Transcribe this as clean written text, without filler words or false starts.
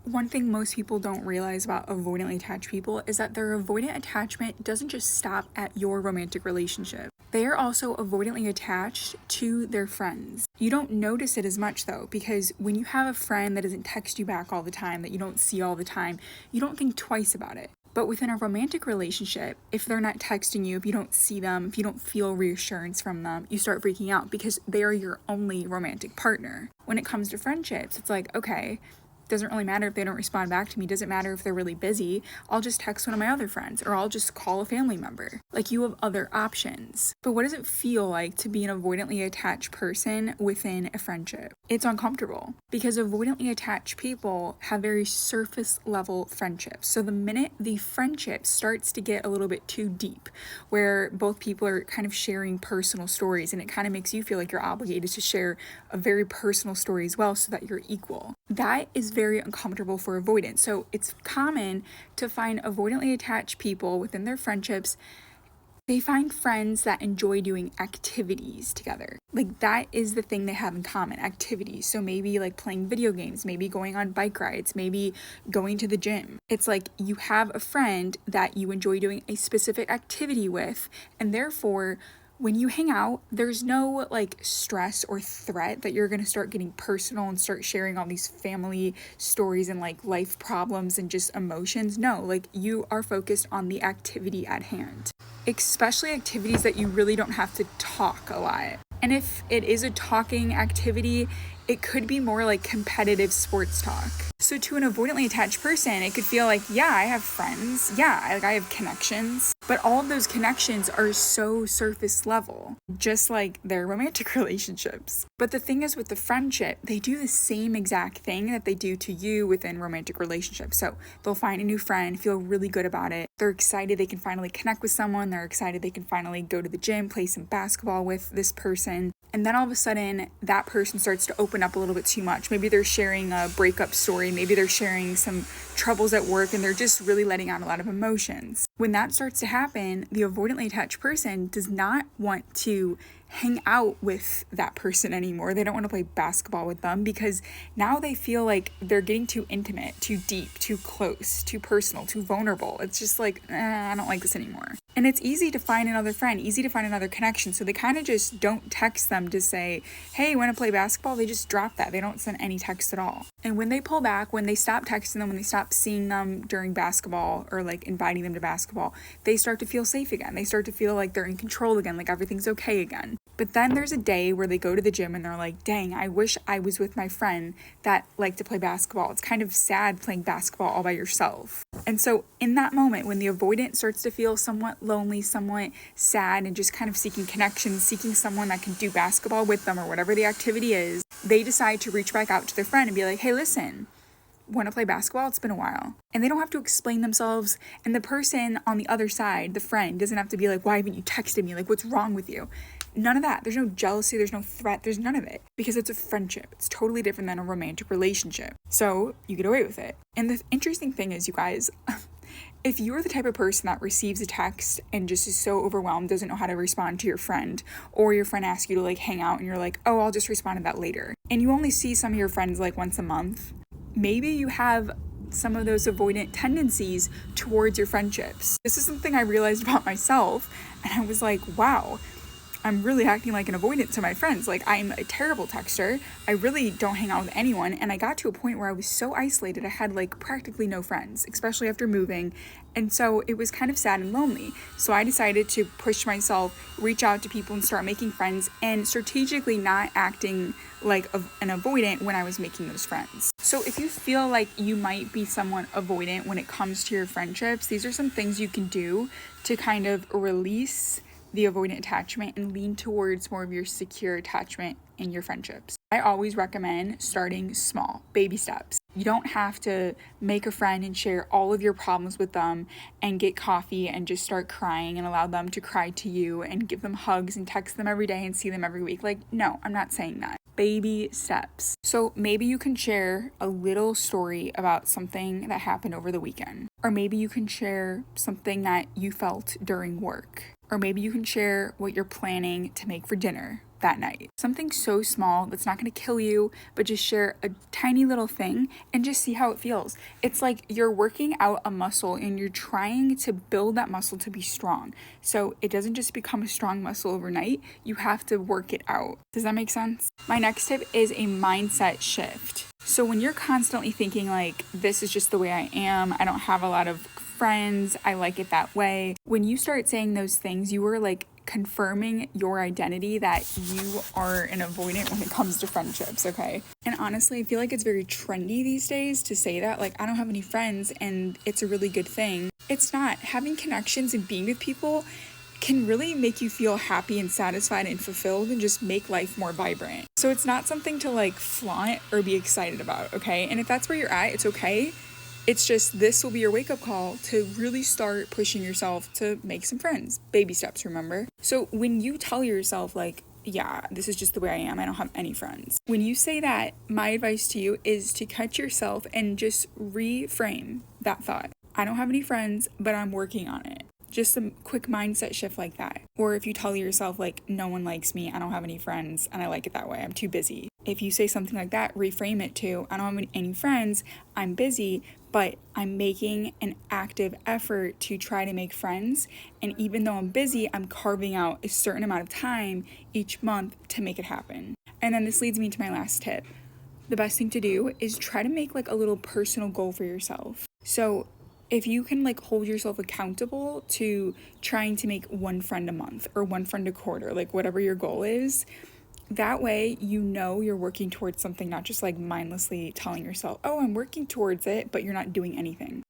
One thing most people don't realize about avoidantly attached people is that their avoidant attachment doesn't just stop at your romantic relationship. They are also avoidantly attached to their friends. You don't notice it as much though, because when you have a friend that doesn't text you back all the time, that you don't see all the time, you don't think twice about it. But within a romantic relationship, if they're not texting you, if you don't see them, if you don't feel reassurance from them, you start freaking out because they are your only romantic partner. When it comes to friendships, it's like, okay, doesn't really matter if they don't respond back to me, doesn't matter if they're really busy, I'll just text one of my other friends or I'll just call a family member. Like, you have other options. But what does it feel like to be an avoidantly attached person within a friendship? It's uncomfortable because avoidantly attached people have very surface level friendships. So the minute the friendship starts to get a little bit too deep, where both people are kind of sharing personal stories, and it kind of makes you feel like you're obligated to share a very personal story as well so that you're equal, that is very uncomfortable for avoidance. So it's common to find avoidantly attached people within their friendships. They find friends that enjoy doing activities together. Like, that is the thing they have in common, activities. So maybe like playing video games, maybe going on bike rides, maybe going to the gym. It's like you have a friend that you enjoy doing a specific activity with, and therefore when you hang out, there's no like stress or threat that you're going to start getting personal and start sharing all these family stories and like life problems and just emotions. No, like, you are focused on the activity at hand, especially activities that you really don't have to talk a lot. And if it is a talking activity, it could be more like competitive sports talk. So to an avoidantly attached person, it could feel like, yeah, I have friends. Yeah, I have connections. But all of those connections are so surface level, just like their romantic relationships. But the thing is, with the friendship, they do the same exact thing that they do to you within romantic relationships. So they'll find a new friend, feel really good about it. They're excited they can finally connect with someone. They're excited they can finally go to the gym, play some basketball with this person. And then all of a sudden, that person starts to open up a little bit too much. Maybe they're sharing a breakup story. Maybe they're sharing some troubles at work, and they're just really letting out a lot of emotions. When that starts to happen, the avoidantly attached person does not want to hang out with that person anymore. They don't want to play basketball with them because now they feel like they're getting too intimate, too deep, too close, too personal, too vulnerable. It's just like, I don't like this anymore. And it's easy to find another friend, easy to find another connection. So they kind of just don't text them to say, hey, you want to play basketball? They just drop that. They don't send any text at all. And when they pull back, when they stop texting them, when they stop seeing them during basketball or like inviting them to basketball, they start to feel safe again. They start to feel like they're in control again, like everything's okay again. But then there's a day where they go to the gym and they're like, dang, I wish I was with my friend that liked to play basketball. It's kind of sad playing basketball all by yourself. And so in that moment, when the avoidant starts to feel somewhat lonely, somewhat sad, and just kind of seeking connection, seeking someone that can do basketball with them or whatever the activity is, they decide to reach back out to their friend and be like, hey, listen, want to play basketball? It's been a while. And they don't have to explain themselves. And the person on the other side, the friend, doesn't have to be like, why haven't you texted me? Like, what's wrong with you? None of that. There's no jealousy. There's no threat. There's none of it because it's a friendship. It's totally different than a romantic relationship. So you get away with it. And the interesting thing is, you guys, if you're the type of person that receives a text and just is so overwhelmed, doesn't know how to respond to your friend, or your friend asks you to like hang out and you're like, oh, I'll just respond to that later, and you only see some of your friends like once a month, maybe you have some of those avoidant tendencies towards your friendships. This is something I realized about myself, and I was like, wow, I'm really acting like an avoidant to my friends. Like, I'm a terrible texter. I really don't hang out with anyone. And I got to a point where I was so isolated. I had like practically no friends, especially after moving. And so it was kind of sad and lonely. So I decided to push myself, reach out to people and start making friends, and strategically not acting like an avoidant when I was making those friends. So if you feel like you might be somewhat avoidant when it comes to your friendships, these are some things you can do to kind of release the avoidant attachment and lean towards more of your secure attachment in your friendships. I always recommend starting small, baby steps. You don't have to make a friend and share all of your problems with them and get coffee and just start crying and allow them to cry to you and give them hugs and text them every day and see them every week. Like, no, I'm not saying that. Baby steps. So maybe you can share a little story about something that happened over the weekend. Or maybe you can share something that you felt during work. Or maybe you can share what you're planning to make for dinner. that night. Something so small that's not going to kill you, but just share a tiny little thing and just see how it feels. It's like you're working out a muscle and you're trying to build that muscle to be strong. So it doesn't just become a strong muscle overnight. You have to work it out. Does that make sense? My next tip is a mindset shift. So when you're constantly thinking like, this is just the way I am, I don't have a lot of friends, I like it that way. When you start saying those things, you are like confirming your identity that you are an avoidant when it comes to friendships, okay? And honestly, I feel like it's very trendy these days to say that, like, I don't have any friends and it's a really good thing. It's not. Having connections and being with people can really make you feel happy and satisfied and fulfilled and just make life more vibrant. So it's not something to like flaunt or be excited about, okay? And if that's where you're at, it's okay. It's just this will be your wake-up call to really start pushing yourself to make some friends. Baby steps, remember? So when you tell yourself like, yeah, this is just the way I am, I don't have any friends. When you say that, my advice to you is to catch yourself and just reframe that thought. I don't have any friends, but I'm working on it. Just a quick mindset shift like that. Or if you tell yourself like, no one likes me, I don't have any friends, and I like it that way, I'm too busy. If you say something like that, reframe it to, I don't have any friends, I'm busy, but I'm making an active effort to try to make friends. And even though I'm busy, I'm carving out a certain amount of time each month to make it happen. And then this leads me to my last tip. The best thing to do is try to make like a little personal goal for yourself. So if you can like hold yourself accountable to trying to make one friend a month or one friend a quarter, like whatever your goal is, that way you know you're working towards something, not just like mindlessly telling yourself, oh, I'm working towards it, but you're not doing anything.